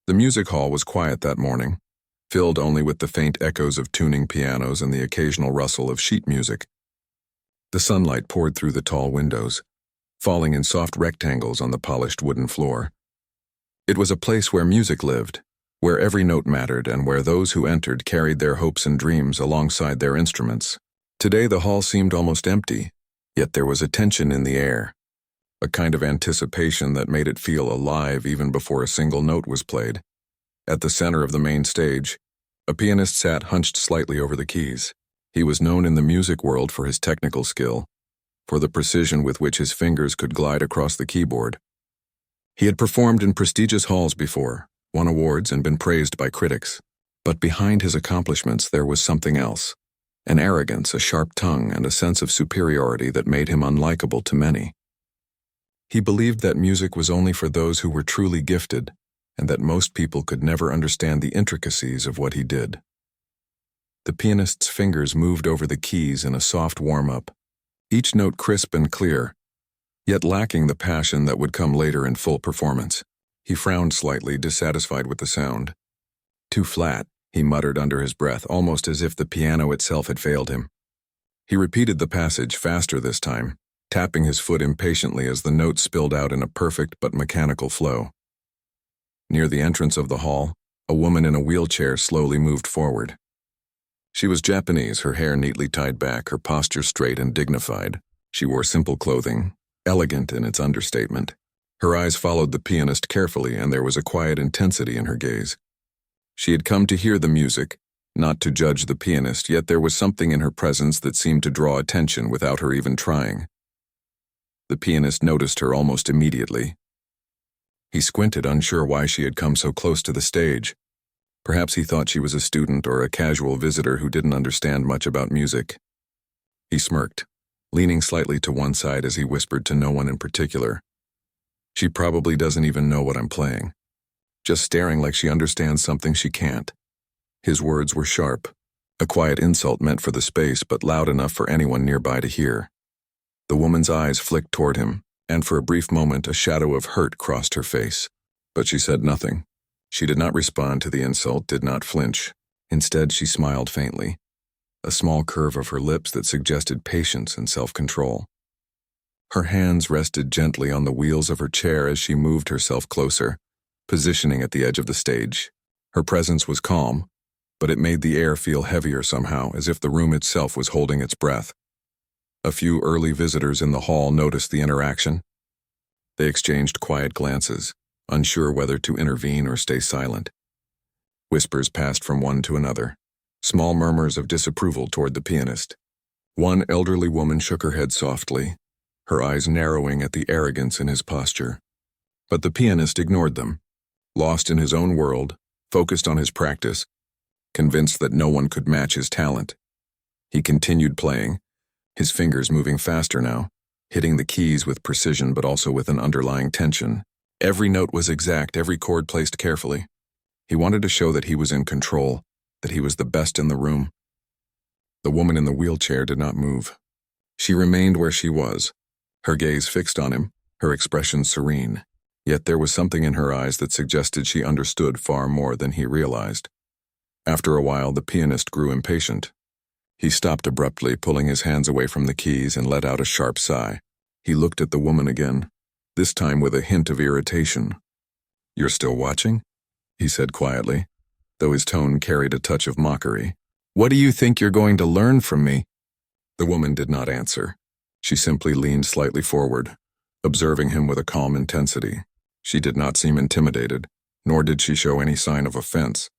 The music hall was quiet that morning, filled only with the faint echoes of tuning pianos and the occasional rustle of sheet music. The sunlight poured through the tall windows, falling in soft rectangles on the polished wooden floor. It was a place where music lived, where every note mattered and where those who entered carried their hopes and dreams alongside their instruments. Today the hall seemed almost empty, yet there was a tension in the air, a kind of anticipation that made it feel alive even before a single note was played. At the center of the main stage, a pianist sat hunched slightly over the keys. He was known in the music world for his technical skill, for the precision with which his fingers could glide across the keyboard. He had performed in prestigious halls before, won awards and been praised by critics. But behind his accomplishments there was something else, an arrogance, a sharp tongue, and a sense of superiority that made him unlikable to many. He believed that music was only for those who were truly gifted, and that most people could never understand the intricacies of what he did. The pianist's fingers moved over the keys in a soft warm-up, each note crisp and clear, yet lacking the passion that would come later in full performance. He frowned slightly, dissatisfied with the sound. Too flat, he muttered under his breath, almost as if the piano itself had failed him. He repeated the passage faster this time, tapping his foot impatiently as the notes spilled out in a perfect but mechanical flow. Near the entrance of the hall, a woman in a wheelchair slowly moved forward. She was Japanese, her hair neatly tied back, her posture straight and dignified. She wore simple clothing, elegant in its understatement. Her eyes followed the pianist carefully, and there was a quiet intensity in her gaze. She had come to hear the music, not to judge the pianist, yet there was something in her presence that seemed to draw attention without her even trying. The pianist noticed her almost immediately. He squinted, unsure why she had come so close to the stage. Perhaps he thought she was a student or a casual visitor who didn't understand much about music. He smirked, leaning slightly to one side as he whispered to no one in particular. "She probably doesn't even know what I'm playing. Just staring like she understands something she can't." His words were sharp, a quiet insult meant for the space, but loud enough for anyone nearby to hear. The woman's eyes flicked toward him, and for a brief moment a shadow of hurt crossed her face. But she said nothing. She did not respond to the insult, did not flinch. Instead, she smiled faintly, a small curve of her lips that suggested patience and self-control. Her hands rested gently on the wheels of her chair as she moved herself closer, positioning at the edge of the stage. Her presence was calm, but it made the air feel heavier somehow, as if the room itself was holding its breath. A few early visitors in the hall noticed the interaction. They exchanged quiet glances, unsure whether to intervene or stay silent. Whispers passed from one to another, small murmurs of disapproval toward the pianist. One elderly woman shook her head softly, her eyes narrowing at the arrogance in his posture. But the pianist ignored them, lost in his own world, focused on his practice, convinced that no one could match his talent. He continued playing, his fingers moving faster now, hitting the keys with precision but also with an underlying tension. Every note was exact, every chord placed carefully. He wanted to show that he was in control, that he was the best in the room. The woman in the wheelchair did not move. She remained where she was, her gaze fixed on him, her expression serene. Yet there was something in her eyes that suggested she understood far more than he realized. After a while, the pianist grew impatient. He stopped abruptly, pulling his hands away from the keys, and let out a sharp sigh. He looked at the woman again, this time with a hint of irritation. "You're still watching?" he said quietly, though his tone carried a touch of mockery. "What do you think you're going to learn from me?" The woman did not answer. She simply leaned slightly forward, observing him with a calm intensity. She did not seem intimidated, nor did she show any sign of offense.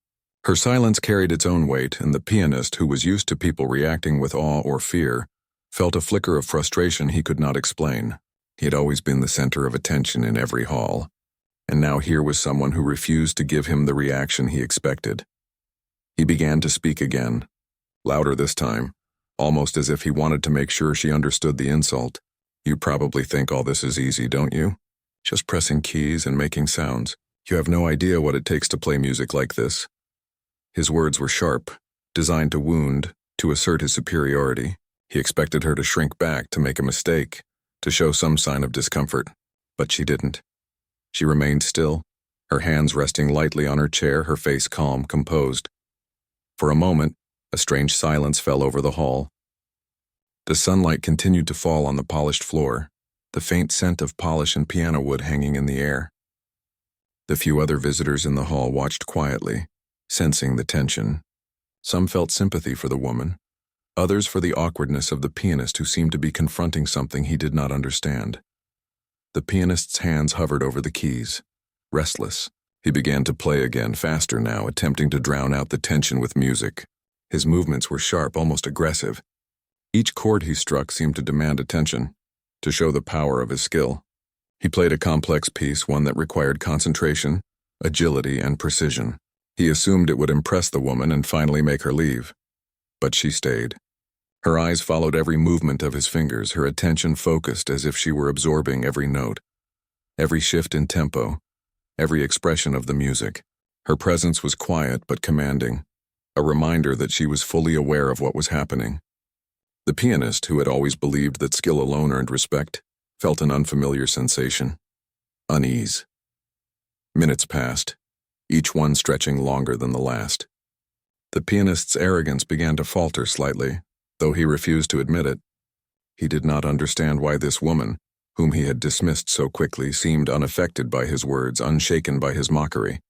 Her silence carried its own weight, and the pianist, who was used to people reacting with awe or fear, felt a flicker of frustration he could not explain. He had always been the center of attention in every hall, and now here was someone who refused to give him the reaction he expected. He began to speak again, louder this time, almost as if he wanted to make sure she understood the insult. "You probably think all this is easy, don't you? Just pressing keys and making sounds. You have no idea what it takes to play music like this." His words were sharp, designed to wound, to assert his superiority. He expected her to shrink back, to make a mistake, to show some sign of discomfort, but she didn't. She remained still, her hands resting lightly on her chair, her face calm, composed. For a moment, a strange silence fell over the hall. The sunlight continued to fall on the polished floor, the faint scent of polish and piano wood hanging in the air. The few other visitors in the hall watched quietly, sensing the tension. Some felt sympathy for the woman, others for the awkwardness of the pianist who seemed to be confronting something he did not understand. The pianist's hands hovered over the keys. Restless, he began to play again, faster now, attempting to drown out the tension with music. His movements were sharp, almost aggressive. Each chord he struck seemed to demand attention, to show the power of his skill. He played a complex piece, one that required concentration, agility, and precision. He assumed it would impress the woman and finally make her leave. But she stayed. Her eyes followed every movement of his fingers, her attention focused as if she were absorbing every note, every shift in tempo, every expression of the music. Her presence was quiet but commanding, a reminder that she was fully aware of what was happening. The pianist, who had always believed that skill alone earned respect, felt an unfamiliar sensation. Unease. Minutes passed, each one stretching longer than the last. The pianist's arrogance began to falter slightly, though he refused to admit it. He did not understand why this woman, whom he had dismissed so quickly, seemed unaffected by his words, unshaken by his mockery.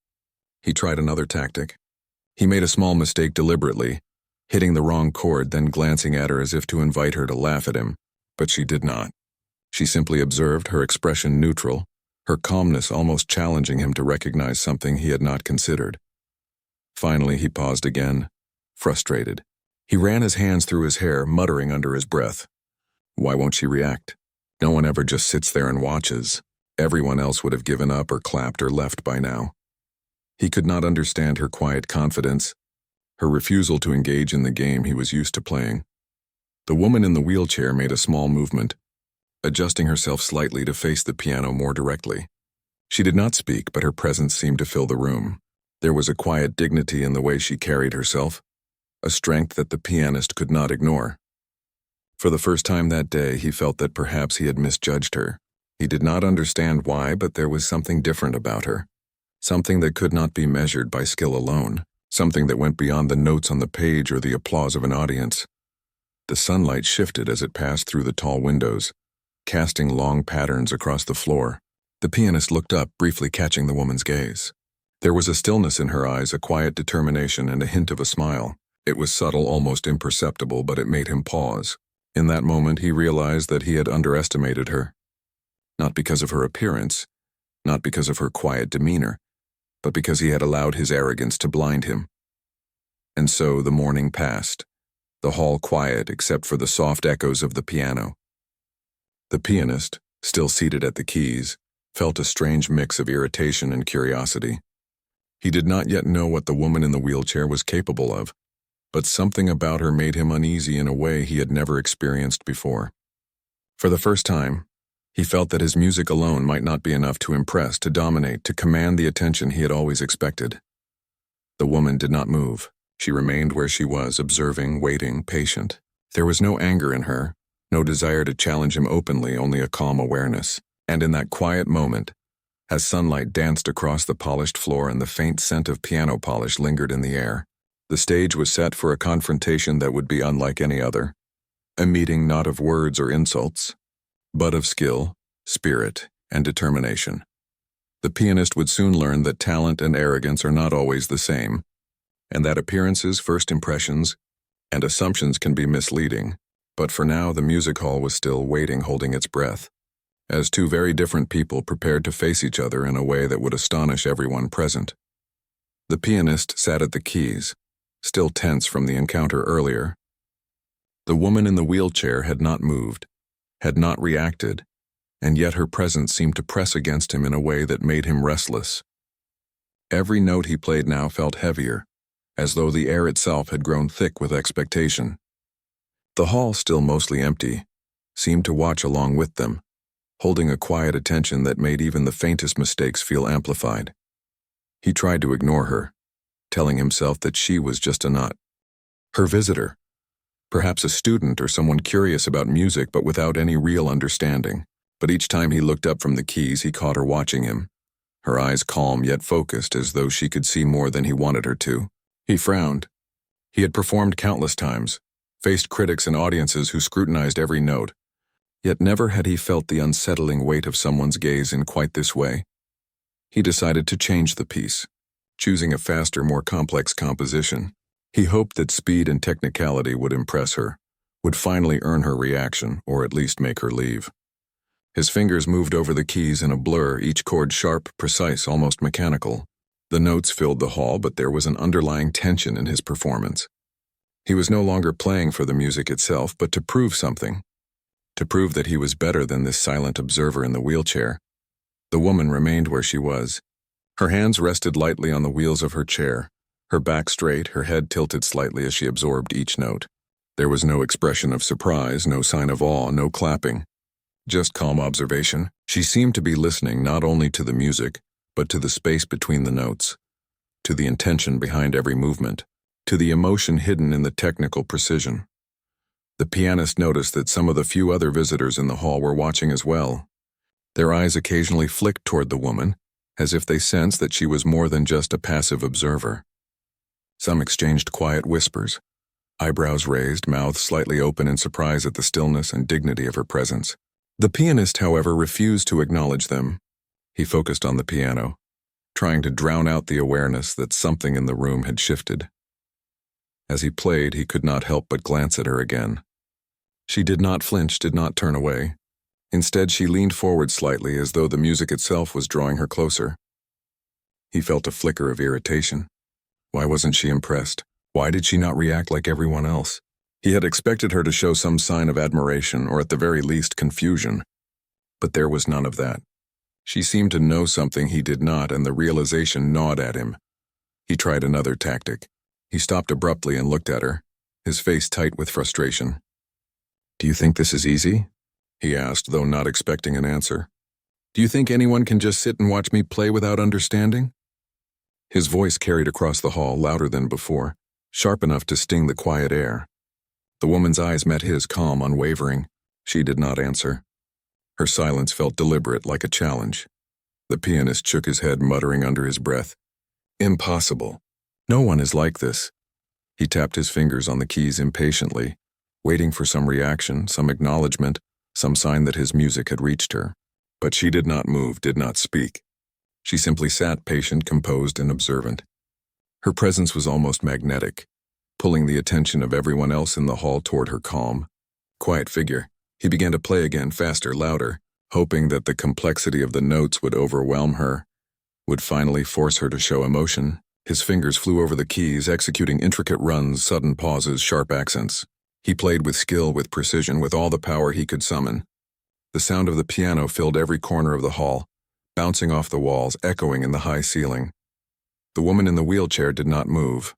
He tried another tactic. He made a small mistake deliberately, hitting the wrong chord, then glancing at her as if to invite her to laugh at him, but she did not. She simply observed, her expression neutral, her calmness almost challenging him to recognize something he had not considered. Finally, he paused again, frustrated. He ran his hands through his hair, muttering under his breath. Why won't she react? No one ever just sits there and watches. Everyone else would have given up or clapped or left by now. He could not understand her quiet confidence, her refusal to engage in the game he was used to playing. The woman in the wheelchair made a small movement, adjusting herself slightly to face the piano more directly. She did not speak, but her presence seemed to fill the room. There was a quiet dignity in the way she carried herself, a strength that the pianist could not ignore. For the first time that day, he felt that perhaps he had misjudged her. He did not understand why, but there was something different about her, something that could not be measured by skill alone, something that went beyond the notes on the page or the applause of an audience. The sunlight shifted as it passed through the tall windows, casting long patterns across the floor. The pianist looked up, briefly catching the woman's gaze. There was a stillness in her eyes, a quiet determination, and a hint of a smile. It was subtle, almost imperceptible, but it made him pause. In that moment, he realized that he had underestimated her. Not because of her appearance, not because of her quiet demeanor, but because he had allowed his arrogance to blind him. And so the morning passed, the hall quiet except for the soft echoes of the piano. The pianist, still seated at the keys, felt a strange mix of irritation and curiosity. He did not yet know what the woman in the wheelchair was capable of, but something about her made him uneasy in a way he had never experienced before. For the first time, he felt that his music alone might not be enough to impress, to dominate, to command the attention he had always expected. The woman did not move. She remained where she was, observing, waiting, patient. There was no anger in her, no desire to challenge him openly, only a calm awareness. And in that quiet moment, as sunlight danced across the polished floor and the faint scent of piano polish lingered in the air, the stage was set for a confrontation that would be unlike any other. A meeting not of words or insults, but of skill, spirit, and determination. The pianist would soon learn that talent and arrogance are not always the same, and that appearances, first impressions, and assumptions can be misleading. But for now, the music hall was still waiting, holding its breath, as two very different people prepared to face each other in a way that would astonish everyone present. The pianist sat at the keys, still tense from the encounter earlier. The woman in the wheelchair had not moved, had not reacted, and yet her presence seemed to press against him in a way that made him restless. Every note he played now felt heavier, as though the air itself had grown thick with expectation. The hall, still mostly empty, seemed to watch along with them, holding a quiet attention that made even the faintest mistakes feel amplified. He tried to ignore her, telling himself that she was just her visitor, perhaps a student or someone curious about music but without any real understanding. But each time he looked up from the keys, he caught her watching him, her eyes calm yet focused as though she could see more than he wanted her to. He frowned. He had performed countless times, faced critics and audiences who scrutinized every note, yet never had he felt the unsettling weight of someone's gaze in quite this way. He decided to change the piece, choosing a faster, more complex composition. He hoped that speed and technicality would impress her, would finally earn her reaction, or at least make her leave. His fingers moved over the keys in a blur, each chord sharp, precise, almost mechanical. The notes filled the hall, but there was an underlying tension in his performance. He was no longer playing for the music itself, but to prove something. To prove that he was better than this silent observer in the wheelchair. The woman remained where she was. Her hands rested lightly on the wheels of her chair, her back straight, her head tilted slightly as she absorbed each note. There was no expression of surprise, no sign of awe, no clapping. Just calm observation. She seemed to be listening not only to the music, but to the space between the notes, to the intention behind every movement, to the emotion hidden in the technical precision. The pianist noticed that some of the few other visitors in the hall were watching as well. Their eyes occasionally flicked toward the woman, as if they sensed that she was more than just a passive observer. Some exchanged quiet whispers, eyebrows raised, mouths slightly open in surprise at the stillness and dignity of her presence. The pianist, however, refused to acknowledge them. He focused on the piano, trying to drown out the awareness that something in the room had shifted. As he played, he could not help but glance at her again. She did not flinch, did not turn away. Instead, she leaned forward slightly as though the music itself was drawing her closer. He felt a flicker of irritation. Why wasn't she impressed? Why did she not react like everyone else? He had expected her to show some sign of admiration or at the very least confusion. But there was none of that. She seemed to know something he did not, and the realization gnawed at him. He tried another tactic. He stopped abruptly and looked at her, his face tight with frustration. "Do you think this is easy?" he asked, though not expecting an answer. "Do you think anyone can just sit and watch me play without understanding?" His voice carried across the hall, louder than before, sharp enough to sting the quiet air. The woman's eyes met his, calm, unwavering. She did not answer. Her silence felt deliberate, like a challenge. The pianist shook his head, muttering under his breath, "Impossible. No one is like this." He tapped his fingers on the keys impatiently, waiting for some reaction, some acknowledgement, some sign that his music had reached her. But she did not move, did not speak. She simply sat patient, composed, and observant. Her presence was almost magnetic, pulling the attention of everyone else in the hall toward her calm, quiet figure. He began to play again, faster, louder, hoping that the complexity of the notes would overwhelm her, would finally force her to show emotion. His fingers flew over the keys, executing intricate runs, sudden pauses, sharp accents. He played with skill, with precision, with all the power he could summon. The sound of the piano filled every corner of the hall, bouncing off the walls, echoing in the high ceiling. The woman in the wheelchair did not move.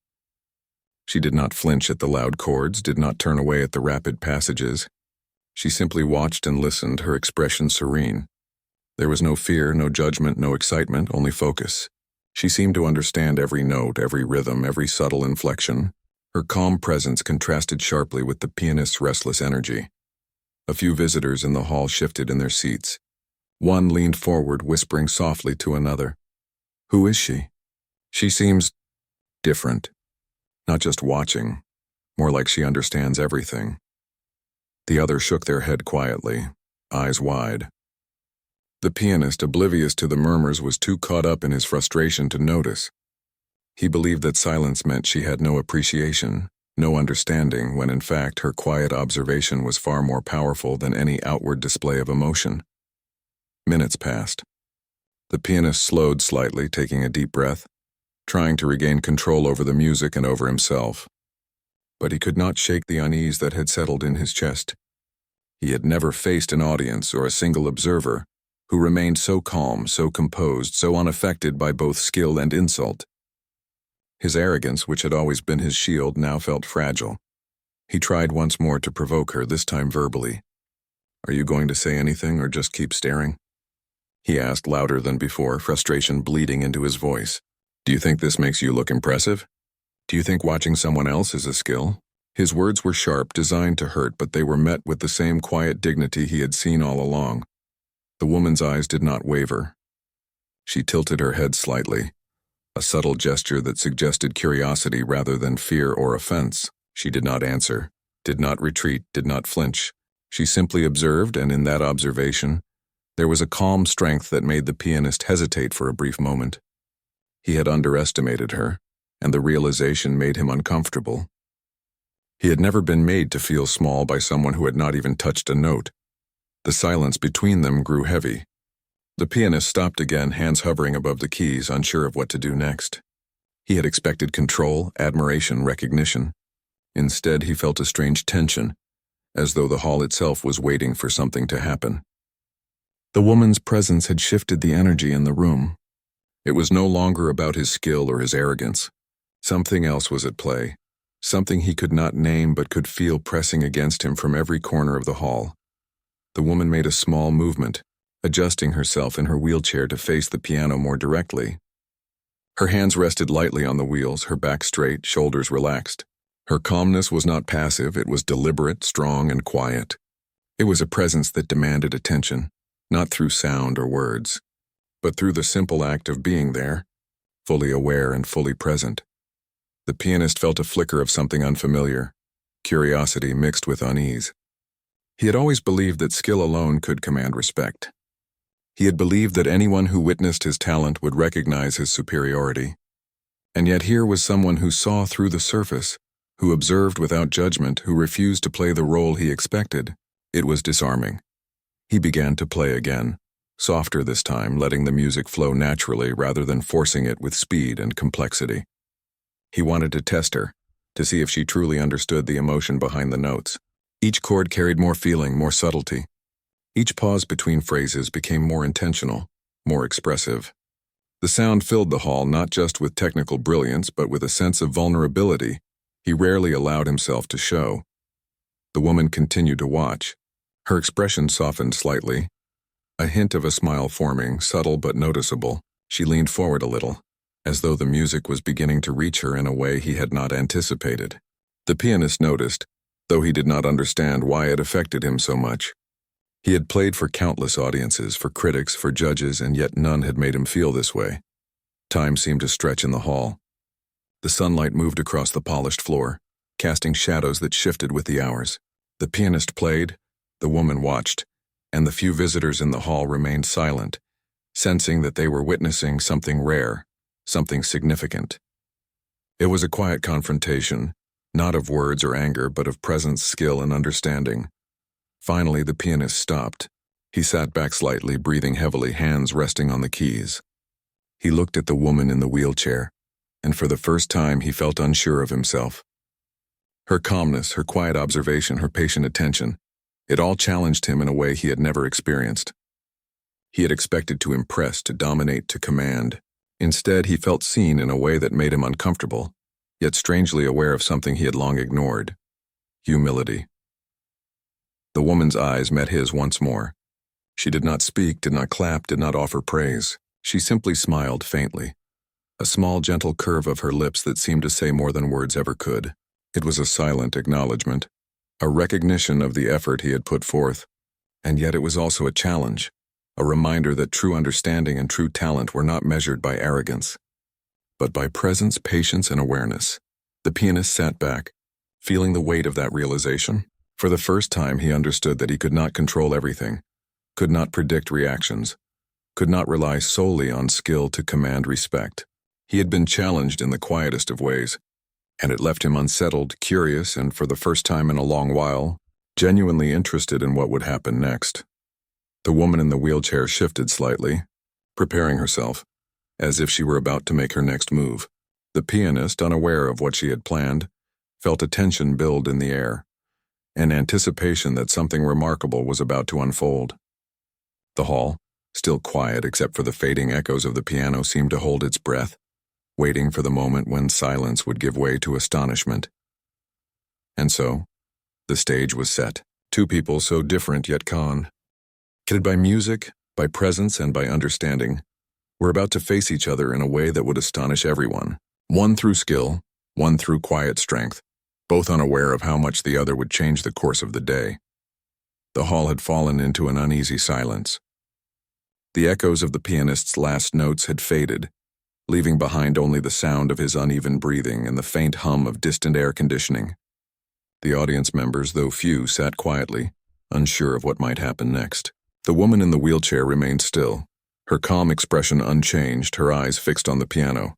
She did not flinch at the loud chords, did not turn away at the rapid passages. She simply watched and listened, her expression serene. There was no fear, no judgment, no excitement, only focus. She seemed to understand every note, every rhythm, every subtle inflection. Her calm presence contrasted sharply with the pianist's restless energy. A few visitors in the hall shifted in their seats. One leaned forward, whispering softly to another, "Who is she? She seems different. Not just watching, more like she understands everything." The others shook their head quietly, eyes wide. The pianist, oblivious to the murmurs, was too caught up in his frustration to notice. He believed that silence meant she had no appreciation, no understanding, when in fact her quiet observation was far more powerful than any outward display of emotion. Minutes passed. The pianist slowed slightly, taking a deep breath, trying to regain control over the music and over himself. But he could not shake the unease that had settled in his chest. He had never faced an audience or a single observer who remained so calm, so composed, so unaffected by both skill and insult. His arrogance, which had always been his shield, now felt fragile. He tried once more to provoke her, this time verbally. "Are you going to say anything or just keep staring?" He asked, louder than before, frustration bleeding into his voice. "Do you think this makes you look impressive? Do you think watching someone else is a skill?" His words were sharp, designed to hurt, but they were met with the same quiet dignity he had seen all along. The woman's eyes did not waver. She tilted her head slightly, a subtle gesture that suggested curiosity rather than fear or offense. She did not answer, did not retreat, did not flinch. She simply observed, and in that observation, there was a calm strength that made the pianist hesitate for a brief moment. He had underestimated her, and the realization made him uncomfortable. He had never been made to feel small by someone who had not even touched a note. The silence between them grew heavy. The pianist stopped again, hands hovering above the keys, unsure of what to do next. He had expected control, admiration, recognition. Instead, he felt a strange tension, as though the hall itself was waiting for something to happen. The woman's presence had shifted the energy in the room. It was no longer about his skill or his arrogance. Something else was at play, something he could not name but could feel pressing against him from every corner of the hall. The woman made a small movement, adjusting herself in her wheelchair to face the piano more directly. Her hands rested lightly on the wheels, her back straight, shoulders relaxed. Her calmness was not passive, it was deliberate, strong, and quiet. It was a presence that demanded attention, not through sound or words, but through the simple act of being there, fully aware and fully present. The pianist felt a flicker of something unfamiliar, curiosity mixed with unease. He had always believed that skill alone could command respect. He had believed that anyone who witnessed his talent would recognize his superiority. And yet here was someone who saw through the surface, who observed without judgment, who refused to play the role he expected. It was disarming. He began to play again, softer this time, letting the music flow naturally rather than forcing it with speed and complexity. He wanted to test her, to see if she truly understood the emotion behind the notes. Each chord carried more feeling, more subtlety. Each pause between phrases became more intentional, more expressive. The sound filled the hall not just with technical brilliance but with a sense of vulnerability he rarely allowed himself to show. The woman continued to watch. Her expression softened slightly, a hint of a smile forming, subtle but noticeable. She leaned forward a little, as though the music was beginning to reach her in a way he had not anticipated. The pianist noticed, though he did not understand why it affected him so much. He had played for countless audiences, for critics, for judges, and yet none had made him feel this way. Time seemed to stretch in the hall. The sunlight moved across the polished floor, casting shadows that shifted with the hours. The pianist played, the woman watched, and the few visitors in the hall remained silent, sensing that they were witnessing something rare, something significant. It was a quiet confrontation, not of words or anger, but of presence, skill, and understanding. Finally, the pianist stopped. He sat back slightly, breathing heavily, hands resting on the keys. He looked at the woman in the wheelchair, and for the first time he felt unsure of himself. Her calmness, her quiet observation, her patient attention, it all challenged him in a way he had never experienced. He had expected to impress, to dominate, to command. Instead, he felt seen in a way that made him uncomfortable, yet strangely aware of something he had long ignored: humility. The woman's eyes met his once more. She did not speak, did not clap, did not offer praise. She simply smiled faintly, a small, gentle curve of her lips that seemed to say more than words ever could. It was a silent acknowledgement, a recognition of the effort he had put forth, and yet it was also a challenge, a reminder that true understanding and true talent were not measured by arrogance, but by presence, patience, and awareness. The pianist sat back, feeling the weight of that realization. For the first time, he understood that he could not control everything, could not predict reactions, could not rely solely on skill to command respect. He had been challenged in the quietest of ways, and it left him unsettled, curious, and for the first time in a long while, genuinely interested in what would happen next. The woman in the wheelchair shifted slightly, preparing herself, as if she were about to make her next move. The pianist, unaware of what she had planned, felt a tension build in the air, an anticipation that something remarkable was about to unfold. The hall, still quiet except for the fading echoes of the piano, seemed to hold its breath, waiting for the moment when silence would give way to astonishment. And so, the stage was set. Two people so different yet connected by music, by presence, and by understanding, were about to face each other in a way that would astonish everyone. One through skill, one through quiet strength, both unaware of how much the other would change the course of the day. The hall had fallen into an uneasy silence. The echoes of the pianist's last notes had faded, leaving behind only the sound of his uneven breathing and the faint hum of distant air conditioning. The audience members, though few, sat quietly, unsure of what might happen next. The woman in the wheelchair remained still, her calm expression unchanged, her eyes fixed on the piano.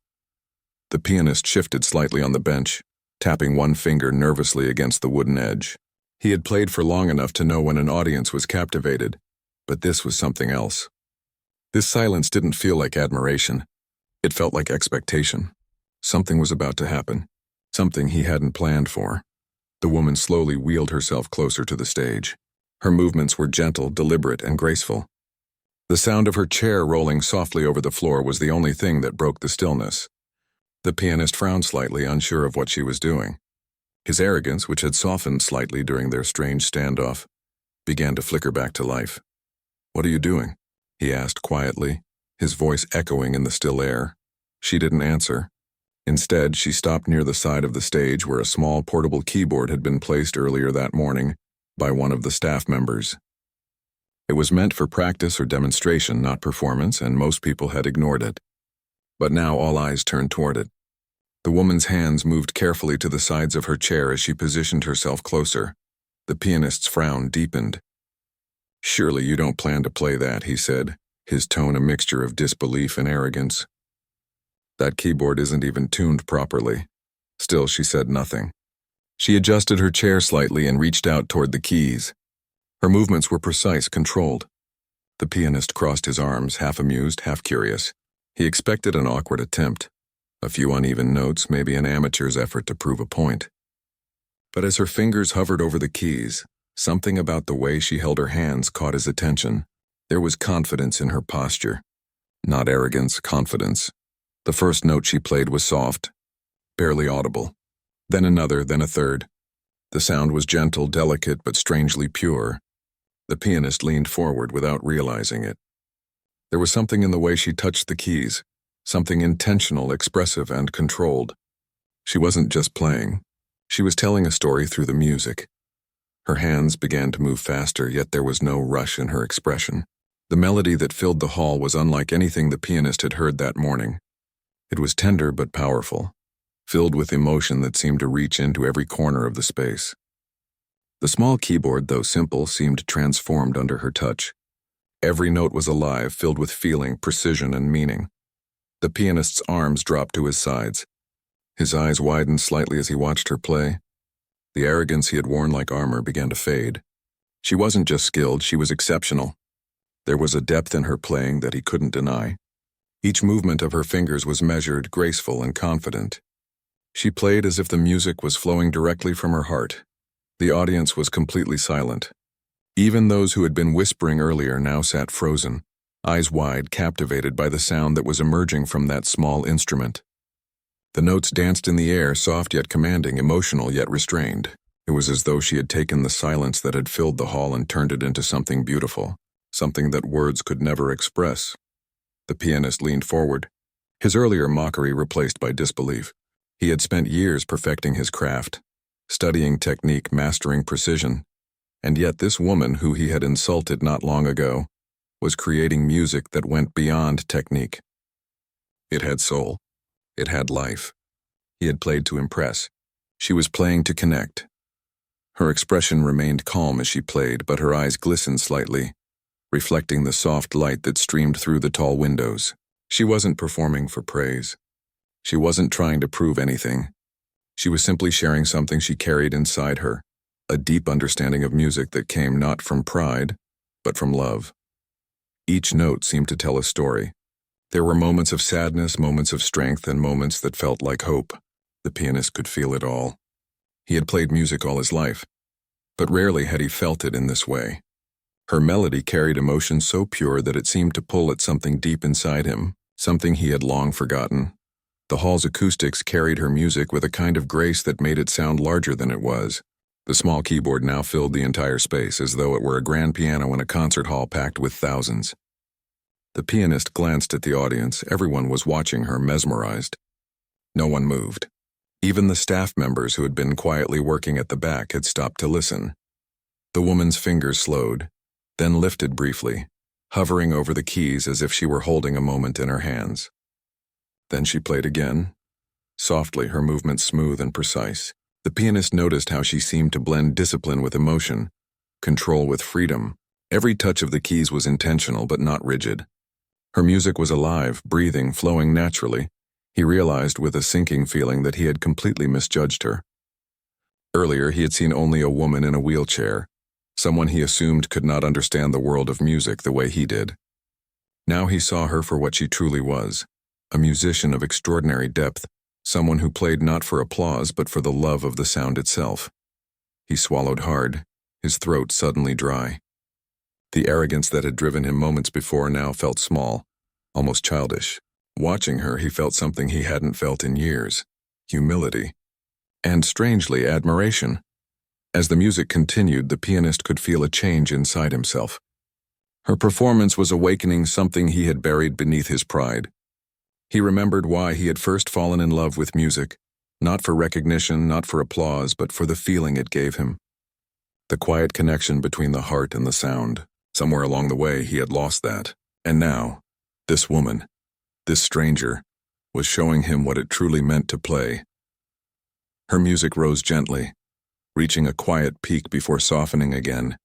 The pianist shifted slightly on the bench, tapping one finger nervously against the wooden edge. He had played for long enough to know when an audience was captivated, but this was something else. This silence didn't feel like admiration. It felt like expectation. Something was about to happen, something he hadn't planned for. The woman slowly wheeled herself closer to the stage. Her movements were gentle, deliberate, and graceful. The sound of her chair rolling softly over the floor was the only thing that broke the stillness. The pianist frowned slightly, unsure of what she was doing. His arrogance, which had softened slightly during their strange standoff, began to flicker back to life. "What are you doing?" he asked quietly, his voice echoing in the still air. She didn't answer. Instead, she stopped near the side of the stage where a small portable keyboard had been placed earlier that morning by one of the staff members. It was meant for practice or demonstration, not performance, and most people had ignored it. But now all eyes turned toward it. The woman's hands moved carefully to the sides of her chair as she positioned herself closer. The pianist's frown deepened. "Surely you don't plan to play that," he said, his tone a mixture of disbelief and arrogance. "That keyboard isn't even tuned properly." Still, she said nothing. She adjusted her chair slightly and reached out toward the keys. Her movements were precise, controlled. The pianist crossed his arms, half amused, half curious. He expected an awkward attempt. A few uneven notes, maybe an amateur's effort to prove a point. But as her fingers hovered over the keys, something about the way she held her hands caught his attention. There was confidence in her posture. Not arrogance, confidence. The first note she played was soft, barely audible. Then another, then a third. The sound was gentle, delicate, but strangely pure. The pianist leaned forward without realizing it. There was something in the way she touched the keys, something intentional, expressive, and controlled. She wasn't just playing. She was telling a story through the music. Her hands began to move faster, yet there was no rush in her expression. The melody that filled the hall was unlike anything the pianist had heard that morning. It was tender but powerful, filled with emotion that seemed to reach into every corner of the space. The small keyboard, though simple, seemed transformed under her touch. Every note was alive, filled with feeling, precision, and meaning. The pianist's arms dropped to his sides. His eyes widened slightly as he watched her play. The arrogance he had worn like armor began to fade. She wasn't just skilled, she was exceptional. There was a depth in her playing that he couldn't deny. Each movement of her fingers was measured, graceful, and confident. She played as if the music was flowing directly from her heart. The audience was completely silent. Even those who had been whispering earlier now sat frozen, eyes wide, captivated by the sound that was emerging from that small instrument. The notes danced in the air, soft yet commanding, emotional yet restrained. It was as though she had taken the silence that had filled the hall and turned it into something beautiful, something that words could never express. The pianist leaned forward, his earlier mockery replaced by disbelief. He had spent years perfecting his craft, studying technique, mastering precision, and yet this woman who he had insulted not long ago was creating music that went beyond technique. It had soul. It had life. He had played to impress. She was playing to connect. Her expression remained calm as she played, but her eyes glistened slightly, reflecting the soft light that streamed through the tall windows. She wasn't performing for praise. She wasn't trying to prove anything. She was simply sharing something she carried inside her, a deep understanding of music that came not from pride, but from love. Each note seemed to tell a story. There were moments of sadness, moments of strength, and moments that felt like hope. The pianist could feel it all. He had played music all his life, but rarely had he felt it in this way. Her melody carried emotion so pure that it seemed to pull at something deep inside him, something he had long forgotten. The hall's acoustics carried her music with a kind of grace that made it sound larger than it was. The small keyboard now filled the entire space, as though it were a grand piano in a concert hall packed with thousands. The pianist glanced at the audience. Everyone was watching her, mesmerized. No one moved. Even the staff members who had been quietly working at the back had stopped to listen. The woman's fingers slowed, then lifted briefly, hovering over the keys as if she were holding a moment in her hands. Then she played again, softly, her movements smooth and precise. The pianist noticed how she seemed to blend discipline with emotion, control with freedom. Every touch of the keys was intentional but not rigid. Her music was alive, breathing, flowing naturally. He realized with a sinking feeling that he had completely misjudged her. Earlier, he had seen only a woman in a wheelchair, someone he assumed could not understand the world of music the way he did. Now he saw her for what she truly was, a musician of extraordinary depth, someone who played not for applause but for the love of the sound itself. He swallowed hard, his throat suddenly dry. The arrogance that had driven him moments before now felt small, almost childish. Watching her, he felt something he hadn't felt in years: humility. And strangely, admiration. As the music continued, the pianist could feel a change inside himself. Her performance was awakening something he had buried beneath his pride. He remembered why he had first fallen in love with music, not for recognition, not for applause, but for the feeling it gave him. The quiet connection between the heart and the sound. Somewhere along the way, he had lost that. And now, this woman, this stranger, was showing him what it truly meant to play. Her music rose gently, reaching a quiet peak before softening again,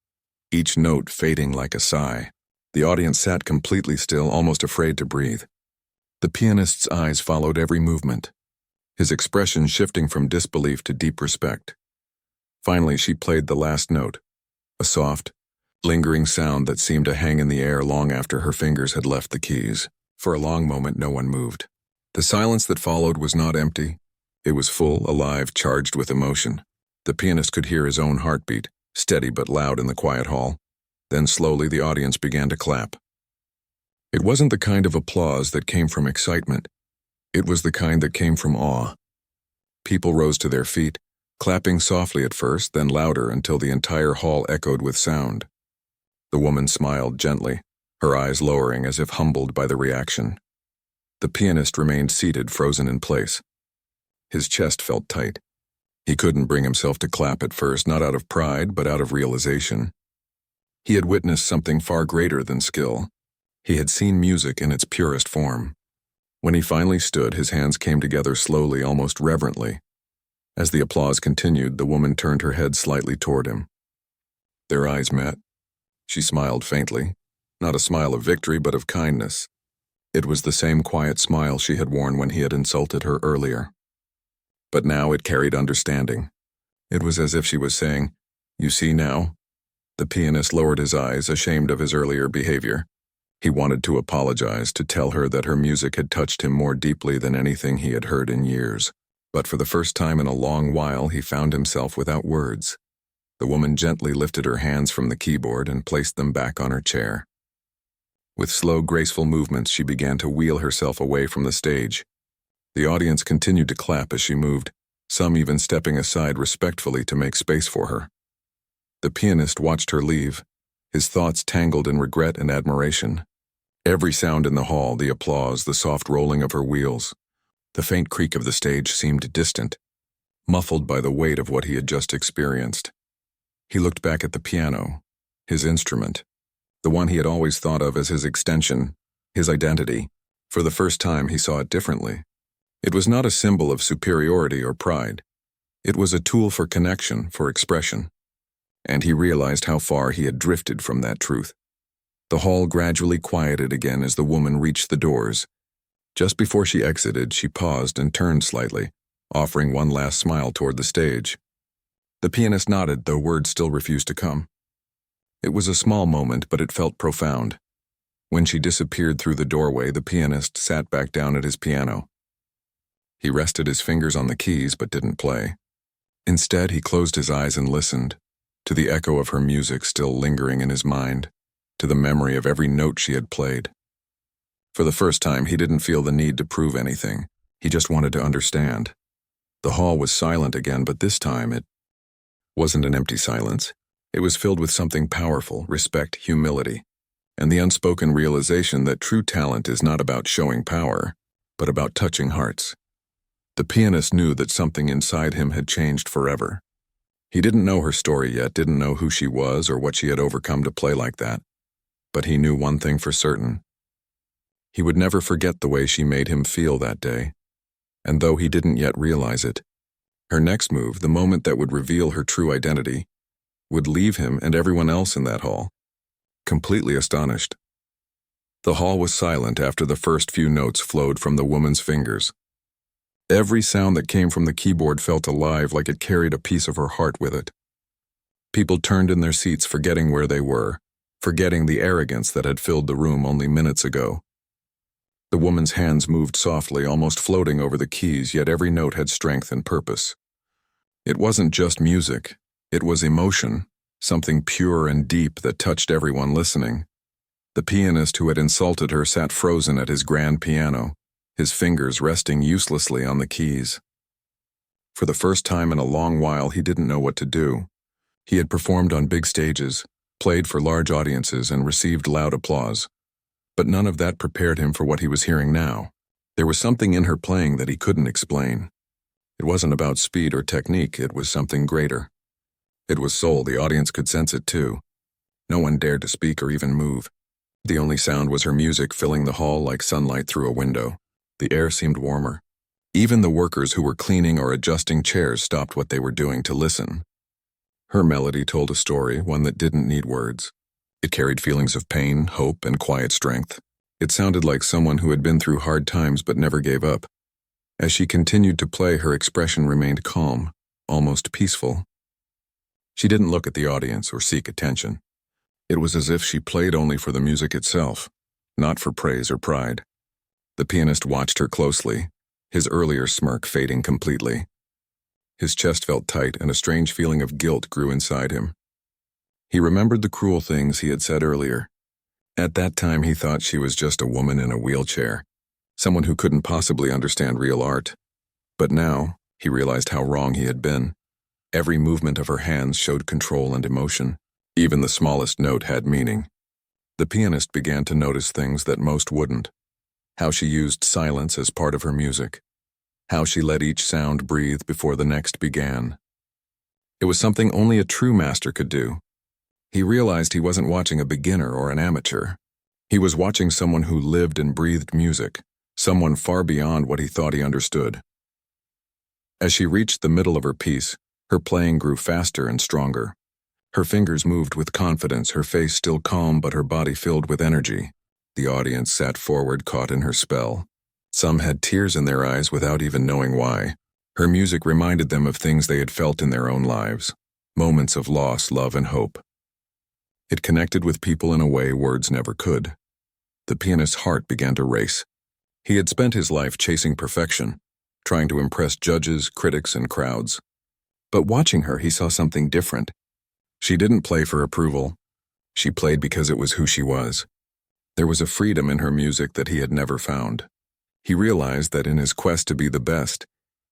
each note fading like a sigh. The audience sat completely still, almost afraid to breathe. The pianist's eyes followed every movement, his expression shifting from disbelief to deep respect. Finally, she played the last note, a soft, lingering sound that seemed to hang in the air long after her fingers had left the keys. For a long moment, no one moved. The silence that followed was not empty. It was full, alive, charged with emotion. The pianist could hear his own heartbeat, steady but loud in the quiet hall. Then slowly the audience began to clap. It wasn't the kind of applause that came from excitement. It was the kind that came from awe. People rose to their feet, clapping softly at first, then louder until the entire hall echoed with sound. The woman smiled gently, her eyes lowering as if humbled by the reaction. The pianist remained seated, frozen in place. His chest felt tight. He couldn't bring himself to clap at first, not out of pride, but out of realization. He had witnessed something far greater than skill. He had seen music in its purest form. When he finally stood, his hands came together slowly, almost reverently. As the applause continued, the woman turned her head slightly toward him. Their eyes met. She smiled faintly, not a smile of victory, but of kindness. It was the same quiet smile she had worn when he had insulted her earlier. But now it carried understanding. It was as if she was saying, "You see now?" The pianist lowered his eyes, ashamed of his earlier behavior. He wanted to apologize, to tell her that her music had touched him more deeply than anything he had heard in years. But for the first time in a long while, he found himself without words. The woman gently lifted her hands from the keyboard and placed them back on her chair. With slow, graceful movements, she began to wheel herself away from the stage. The audience continued to clap as she moved, some even stepping aside respectfully to make space for her. The pianist watched her leave, his thoughts tangled in regret and admiration. Every sound in the hall, the applause, the soft rolling of her wheels, the faint creak of the stage seemed distant, muffled by the weight of what he had just experienced. He looked back at the piano, his instrument, the one he had always thought of as his extension, his identity. For the first time, he saw it differently. It was not a symbol of superiority or pride. It was a tool for connection, for expression. And he realized how far he had drifted from that truth. The hall gradually quieted again as the woman reached the doors. Just before she exited, she paused and turned slightly, offering one last smile toward the stage. The pianist nodded, though words still refused to come. It was a small moment, but it felt profound. When she disappeared through the doorway, the pianist sat back down at his piano. He rested his fingers on the keys but didn't play. Instead, he closed his eyes and listened, to the echo of her music still lingering in his mind, to the memory of every note she had played. For the first time, he didn't feel the need to prove anything. He just wanted to understand. The hall was silent again, but this time it wasn't an empty silence. It was filled with something powerful: respect, humility, and the unspoken realization that true talent is not about showing power, but about touching hearts. The pianist knew that something inside him had changed forever. He didn't know her story yet, didn't know who she was or what she had overcome to play like that. But he knew one thing for certain. He would never forget the way she made him feel that day. And though he didn't yet realize it, her next move, the moment that would reveal her true identity, would leave him and everyone else in that hall completely astonished. The hall was silent after the first few notes flowed from the woman's fingers. Every sound that came from the keyboard felt alive, like it carried a piece of her heart with it. People turned in their seats, forgetting where they were, forgetting the arrogance that had filled the room only minutes ago. The woman's hands moved softly, almost floating over the keys, yet every note had strength and purpose. It wasn't just music, it was emotion, something pure and deep that touched everyone listening. The pianist who had insulted her sat frozen at his grand piano, his fingers resting uselessly on the keys. For the first time in a long while, he didn't know what to do. He had performed on big stages, played for large audiences, and received loud applause. But none of that prepared him for what he was hearing now. There was something in her playing that he couldn't explain. It wasn't about speed or technique, it was something greater. It was soul, the audience could sense it too. No one dared to speak or even move. The only sound was her music filling the hall like sunlight through a window. The air seemed warmer. Even the workers who were cleaning or adjusting chairs stopped what they were doing to listen. Her melody told a story, one that didn't need words. It carried feelings of pain, hope, and quiet strength. It sounded like someone who had been through hard times but never gave up. As she continued to play, her expression remained calm, almost peaceful. She didn't look at the audience or seek attention. It was as if she played only for the music itself, not for praise or pride. The pianist watched her closely, his earlier smirk fading completely. His chest felt tight and a strange feeling of guilt grew inside him. He remembered the cruel things he had said earlier. At that time he thought she was just a woman in a wheelchair, someone who couldn't possibly understand real art. But now, he realized how wrong he had been. Every movement of her hands showed control and emotion. Even the smallest note had meaning. The pianist began to notice things that most wouldn't. How she used silence as part of her music. How she let each sound breathe before the next began. It was something only a true master could do. He realized he wasn't watching a beginner or an amateur. He was watching someone who lived and breathed music, someone far beyond what he thought he understood. As she reached the middle of her piece, her playing grew faster and stronger. Her fingers moved with confidence, her face still calm but her body filled with energy. The audience sat forward, caught in her spell. Some had tears in their eyes without even knowing why. Her music reminded them of things they had felt in their own lives, moments of loss, love, and hope. It connected with people in a way words never could. The pianist's heart began to race. He had spent his life chasing perfection, trying to impress judges, critics, and crowds. But watching her, he saw something different. She didn't play for approval. She played because it was who she was. There was a freedom in her music that he had never found. He realized that in his quest to be the best,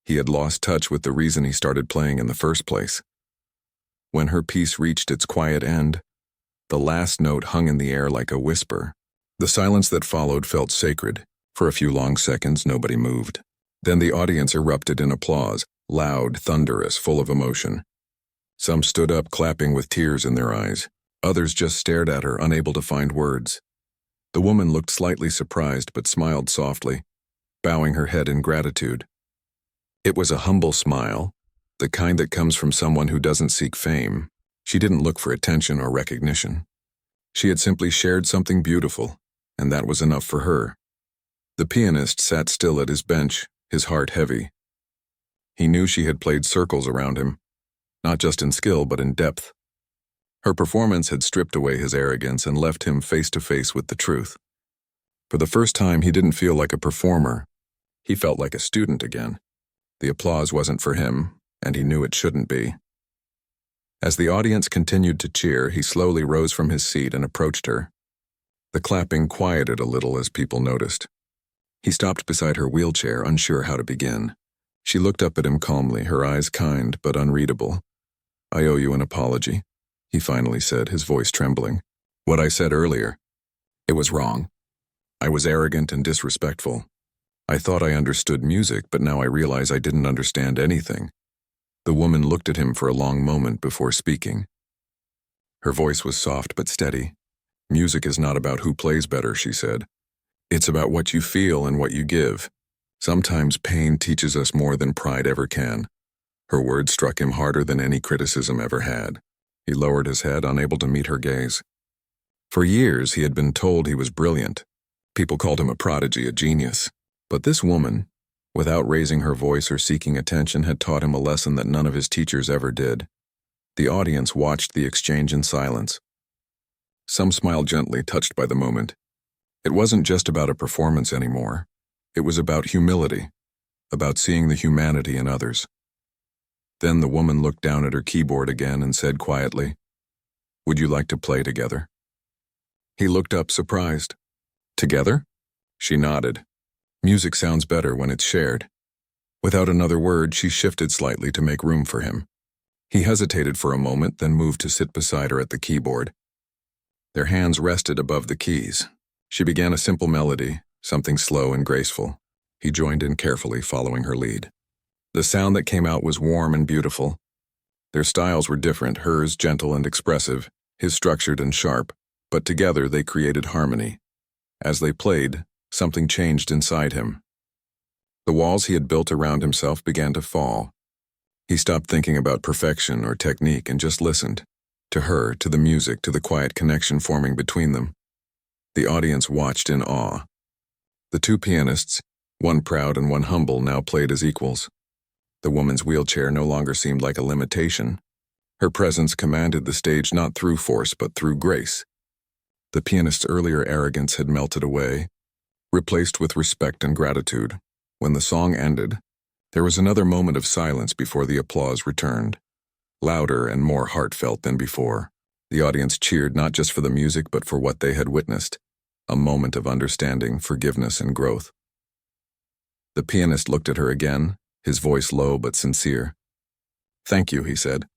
he had lost touch with the reason he started playing in the first place. When her piece reached its quiet end, the last note hung in the air like a whisper. The silence that followed felt sacred. For a few long seconds, nobody moved. Then the audience erupted in applause, loud, thunderous, full of emotion. Some stood up, clapping with tears in their eyes. Others just stared at her, unable to find words. The woman looked slightly surprised but smiled softly, bowing her head in gratitude. It was a humble smile, the kind that comes from someone who doesn't seek fame. She didn't look for attention or recognition. She had simply shared something beautiful, and that was enough for her. The pianist sat still at his bench, his heart heavy. He knew she had played circles around him, not just in skill but in depth. Her performance had stripped away his arrogance and left him face to face with the truth. For the first time, he didn't feel like a performer. He felt like a student again. The applause wasn't for him, and he knew it shouldn't be. As the audience continued to cheer, he slowly rose from his seat and approached her. The clapping quieted a little as people noticed. He stopped beside her wheelchair, unsure how to begin. She looked up at him calmly, her eyes kind but unreadable. "I owe you an apology," he finally said, his voice trembling. "What I said earlier, it was wrong. I was arrogant and disrespectful. I thought I understood music, but now I realize I didn't understand anything." The woman looked at him for a long moment before speaking. Her voice was soft but steady. Music is not about who plays better, she said. It's about what you feel and what you give. Sometimes pain teaches us more than pride ever can. Her words struck him harder than any criticism ever had. He lowered his head, unable to meet her gaze. For years, he had been told he was brilliant. People called him a prodigy, a genius. But this woman, without raising her voice or seeking attention, had taught him a lesson that none of his teachers ever did. The audience watched the exchange in silence. Some smiled gently, touched by the moment. It wasn't just about a performance anymore. It was about humility, about seeing the humanity in others. Then the woman looked down at her keyboard again and said quietly, "Would you like to play together?" He looked up, surprised. "Together?" She nodded. Music sounds better when it's shared. Without another word, she shifted slightly to make room for him. He hesitated for a moment, then moved to sit beside her at the keyboard. Their hands rested above the keys. She began a simple melody, something slow and graceful. He joined in carefully, following her lead. The sound that came out was warm and beautiful. Their styles were different, hers gentle and expressive, his structured and sharp, but together they created harmony. As they played, something changed inside him. The walls he had built around himself began to fall. He stopped thinking about perfection or technique and just listened. To her, to the music, to the quiet connection forming between them. The audience watched in awe. The two pianists, one proud and one humble, now played as equals. The woman's wheelchair no longer seemed like a limitation. Her presence commanded the stage not through force but through grace. The pianist's earlier arrogance had melted away, replaced with respect and gratitude. When the song ended, there was another moment of silence before the applause returned. Louder and more heartfelt than before. The audience cheered not just for the music but for what they had witnessed, a moment of understanding, forgiveness, and growth. The pianist looked at her again, his voice low but sincere. "Thank you," he said,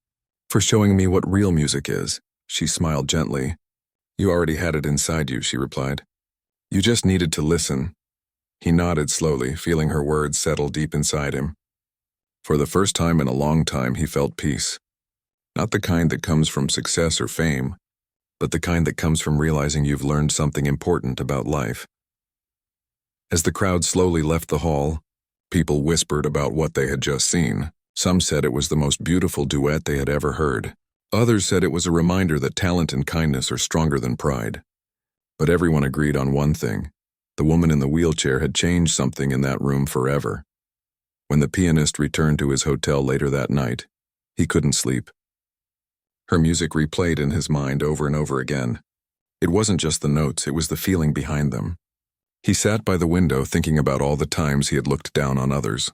"for showing me what real music is." She smiled gently. "You already had it inside you," she replied. "You just needed to listen." He nodded slowly, feeling her words settle deep inside him. For the first time in a long time, he felt peace. Not the kind that comes from success or fame, but the kind that comes from realizing you've learned something important about life. As the crowd slowly left the hall, people whispered about what they had just seen. Some said it was the most beautiful duet they had ever heard. Others said it was a reminder that talent and kindness are stronger than pride. But everyone agreed on one thing. The woman in the wheelchair had changed something in that room forever. When the pianist returned to his hotel later that night, he couldn't sleep. Her music replayed in his mind over and over again. It wasn't just the notes, it was the feeling behind them. He sat by the window thinking about all the times he had looked down on others,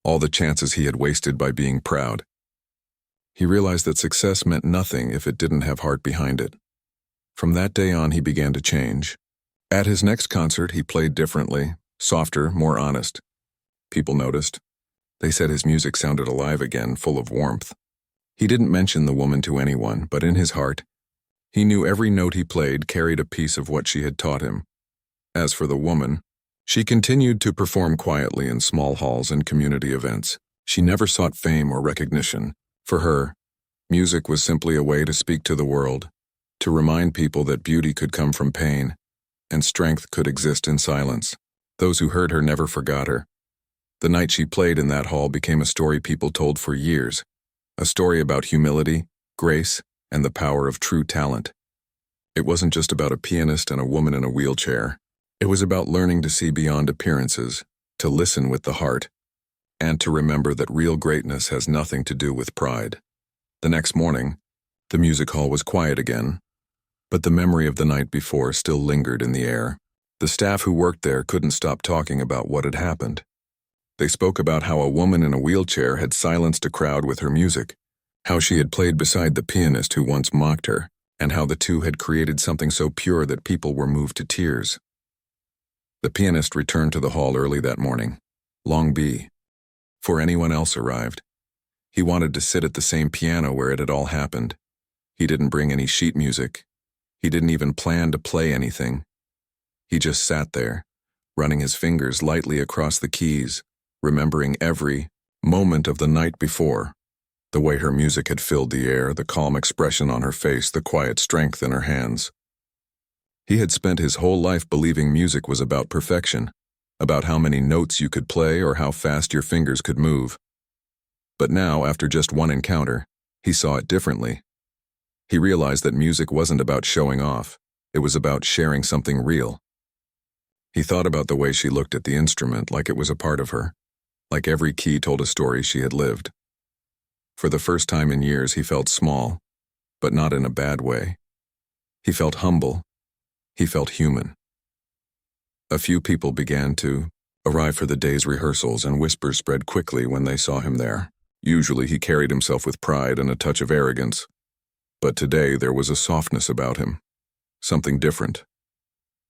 all the chances he had wasted by being proud. He realized that success meant nothing if it didn't have heart behind it. From that day on, he began to change. At his next concert, he played differently, softer, more honest. People noticed. They said his music sounded alive again, full of warmth. He didn't mention the woman to anyone, but in his heart, he knew every note he played carried a piece of what she had taught him. As for the woman, she continued to perform quietly in small halls and community events. She never sought fame or recognition. For her, music was simply a way to speak to the world, to remind people that beauty could come from pain, and strength could exist in silence. Those who heard her never forgot her. The night she played in that hall became a story people told for years, a story about humility, grace, and the power of true talent. It wasn't just about a pianist and a woman in a wheelchair. It was about learning to see beyond appearances, to listen with the heart, and to remember that real greatness has nothing to do with pride. The next morning, the music hall was quiet again, but the memory of the night before still lingered in the air. The staff who worked there couldn't stop talking about what had happened. They spoke about how a woman in a wheelchair had silenced a crowd with her music, how she had played beside the pianist who once mocked her, and how the two had created something so pure that people were moved to tears. The pianist returned to the hall early that morning, long before anyone else arrived. He wanted to sit at the same piano where it had all happened. He didn't bring any sheet music. He didn't even plan to play anything. He just sat there, running his fingers lightly across the keys, remembering every moment of the night before, the way her music had filled the air, the calm expression on her face, the quiet strength in her hands. He had spent his whole life believing music was about perfection, about how many notes you could play or how fast your fingers could move. But now, after just one encounter, he saw it differently. He realized that music wasn't about showing off, it was about sharing something real. He thought about the way she looked at the instrument like it was a part of her, like every key told a story she had lived. For the first time in years, he felt small, but not in a bad way. He felt humble. He felt human. A few people began to arrive for the day's rehearsals, and whispers spread quickly when they saw him there. Usually he carried himself with pride and a touch of arrogance, but today there was a softness about him, something different.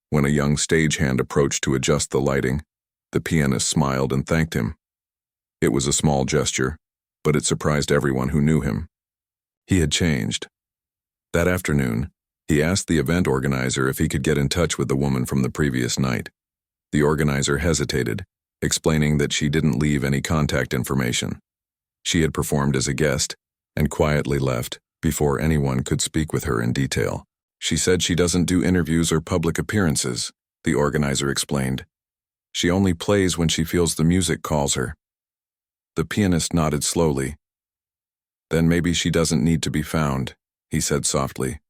When a young stagehand approached to adjust the lighting, the pianist smiled and thanked him. It was a small gesture, but it surprised everyone who knew him. He had changed. That afternoon, he asked the event organizer if he could get in touch with the woman from the previous night. The organizer hesitated, explaining that she didn't leave any contact information. She had performed as a guest and quietly left before anyone could speak with her in detail. She said she doesn't do interviews or public appearances, the organizer explained. She only plays when she feels the music calls her. The pianist nodded slowly. Then maybe she doesn't need to be found, he said softly.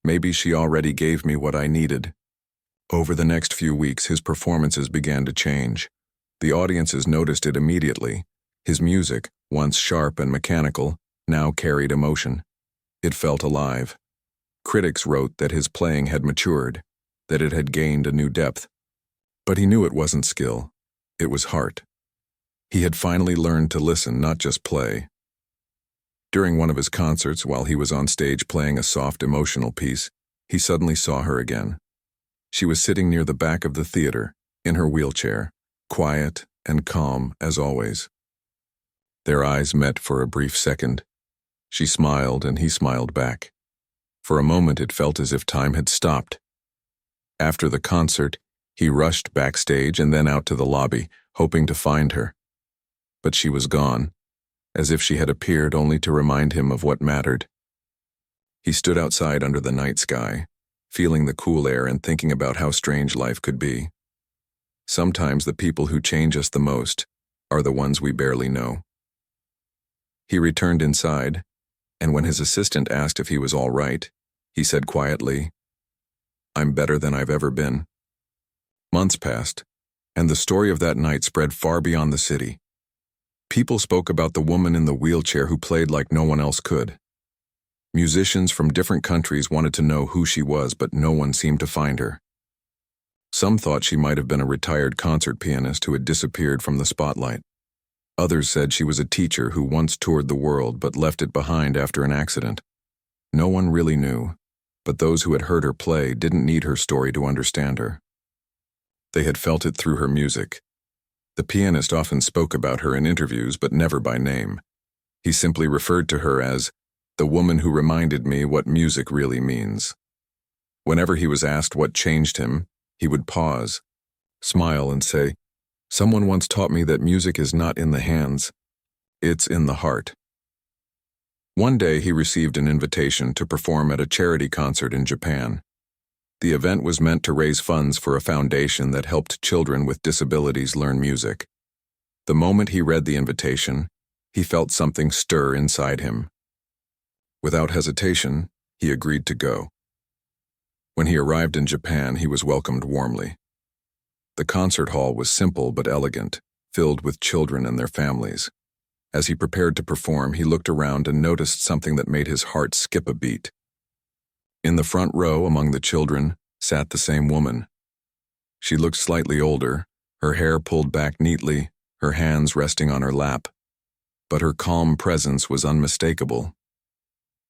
Maybe she already gave me what I needed. Over the next few weeks, his performances began to change. The audiences noticed it immediately. His music, once sharp and mechanical, now carried emotion. It felt alive. Critics wrote that his playing had matured, that it had gained a new depth. But he knew it wasn't skill. It was heart. He had finally learned to listen, not just play. During one of his concerts, while he was on stage playing a soft, emotional piece, he suddenly saw her again. She was sitting near the back of the theater, in her wheelchair, quiet and calm as always. Their eyes met for a brief second. She smiled and he smiled back. For a moment it felt as if time had stopped. After the concert, he rushed backstage and then out to the lobby, hoping to find her. But she was gone, as if she had appeared only to remind him of what mattered. He stood outside under the night sky, feeling the cool air and thinking about how strange life could be. Sometimes the people who change us the most are the ones we barely know. He returned inside, and when his assistant asked if he was all right, he said quietly, "I'm better than I've ever been." Months passed, and the story of that night spread far beyond the city. People spoke about the woman in the wheelchair who played like no one else could. Musicians from different countries wanted to know who she was, but no one seemed to find her. Some thought she might have been a retired concert pianist who had disappeared from the spotlight. Others said she was a teacher who once toured the world but left it behind after an accident. No one really knew, but those who had heard her play didn't need her story to understand her. They had felt it through her music. The pianist often spoke about her in interviews, but never by name. He simply referred to her as the woman who reminded me what music really means. Whenever he was asked what changed him, he would pause, smile, and say, "Someone once taught me that music is not in the hands, it's in the heart." One day he received an invitation to perform at a charity concert in Japan. The event was meant to raise funds for a foundation that helped children with disabilities learn music. The moment he read the invitation, he felt something stir inside him. Without hesitation, he agreed to go. When he arrived in Japan, he was welcomed warmly. The concert hall was simple but elegant, filled with children and their families. As he prepared to perform, he looked around and noticed something that made his heart skip a beat. In the front row among the children sat the same woman. She looked slightly older, her hair pulled back neatly, her hands resting on her lap. But her calm presence was unmistakable.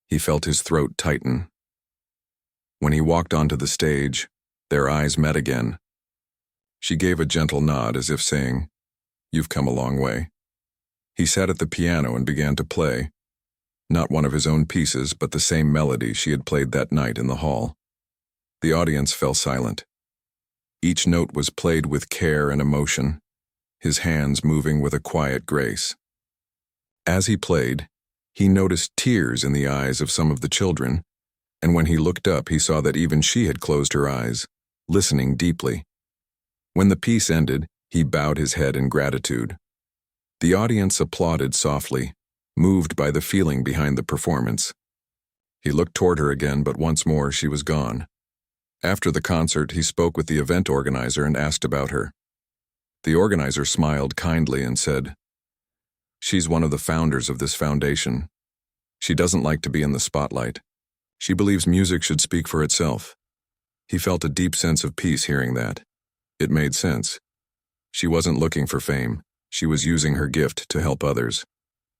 He felt his throat tighten. When he walked onto the stage, their eyes met again. She gave a gentle nod as if saying, "You've come a long way." He sat at the piano and began to play. Not one of his own pieces, but the same melody she had played that night in the hall. The audience fell silent. Each note was played with care and emotion, his hands moving with a quiet grace. As he played, he noticed tears in the eyes of some of the children, and when he looked up, he saw that even she had closed her eyes, listening deeply. When the piece ended, he bowed his head in gratitude. The audience applauded softly, moved by the feeling behind the performance. He looked toward her again, but once more she was gone. After the concert, he spoke with the event organizer and asked about her. The organizer smiled kindly and said, "She's one of the founders of this foundation. She doesn't like to be in the spotlight. She believes music should speak for itself." He felt a deep sense of peace hearing that. It made sense. She wasn't looking for fame. She was using her gift to help others.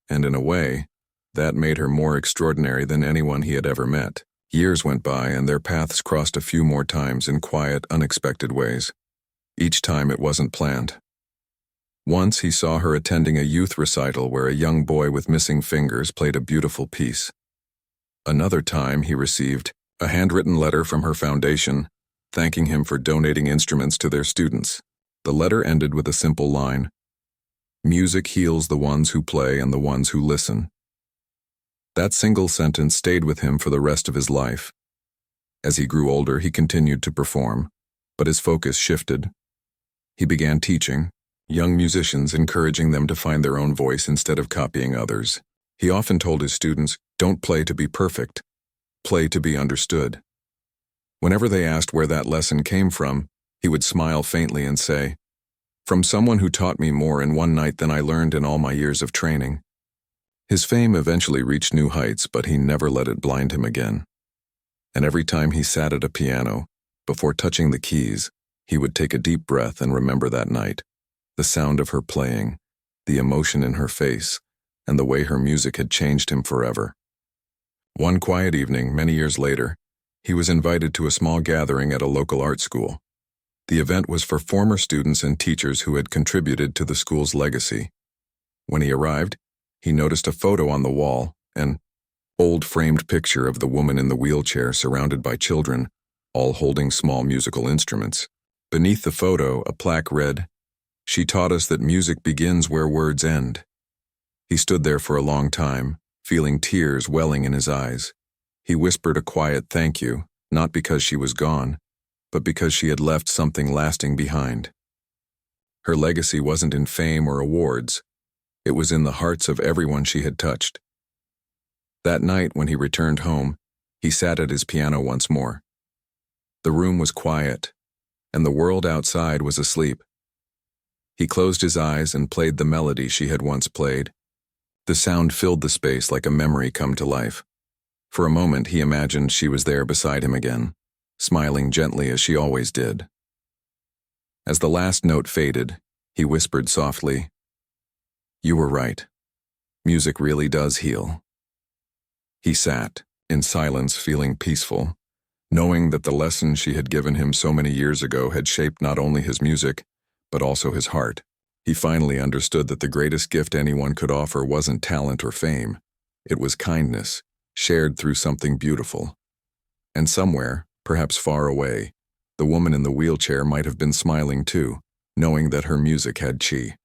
And in a way, that made her more extraordinary than anyone he had ever met. Years went by, and their paths crossed a few more times in quiet, unexpected ways. Each time it wasn't planned. Once he saw her attending a youth recital where a young boy with missing fingers played a beautiful piece. Another time he received a handwritten letter from her foundation, thanking him for donating instruments to their students. The letter ended with a simple line, "Music heals the ones who play and the ones who listen." That single sentence stayed with him for the rest of his life. As he grew older, he continued to perform, but his focus shifted. He began teaching young musicians, encouraging them to find their own voice instead of copying others. He often told his students, "Don't play to be perfect. Play to be understood." Whenever they asked where that lesson came from, he would smile faintly and say, "From someone who taught me more in one night than I learned in all my years of training." His fame eventually reached new heights, but he never let it blind him again. And every time he sat at a piano, before touching the keys, he would take a deep breath and remember that night, the sound of her playing, the emotion in her face, and the way her music had changed him forever. One quiet evening, many years later, he was invited to a small gathering at a local art school. The event was for former students and teachers who had contributed to the school's legacy. When he arrived, he noticed a photo on the wall, an old framed picture of the woman in the wheelchair surrounded by children, all holding small musical instruments. Beneath the photo, a plaque read, "She taught us that music begins where words end." He stood there for a long time, feeling tears welling in his eyes. He whispered a quiet thank you, not because she was gone, but because she had left something lasting behind. Her legacy wasn't in fame or awards. It was in the hearts of everyone she had touched. That night, when he returned home, he sat at his piano once more. The room was quiet, and the world outside was asleep. He closed his eyes and played the melody she had once played. The sound filled the space like a memory come to life. For a moment, he imagined she was there beside him again, smiling gently as she always did. As the last note faded, he whispered softly, "You were right. Music really does heal." He sat, in silence, feeling peaceful, knowing that the lesson she had given him so many years ago had shaped not only his music, but also his heart. He finally understood that the greatest gift anyone could offer wasn't talent or fame. It was kindness, shared through something beautiful. And somewhere, perhaps far away, the woman in the wheelchair might have been smiling too, knowing that her music had chi.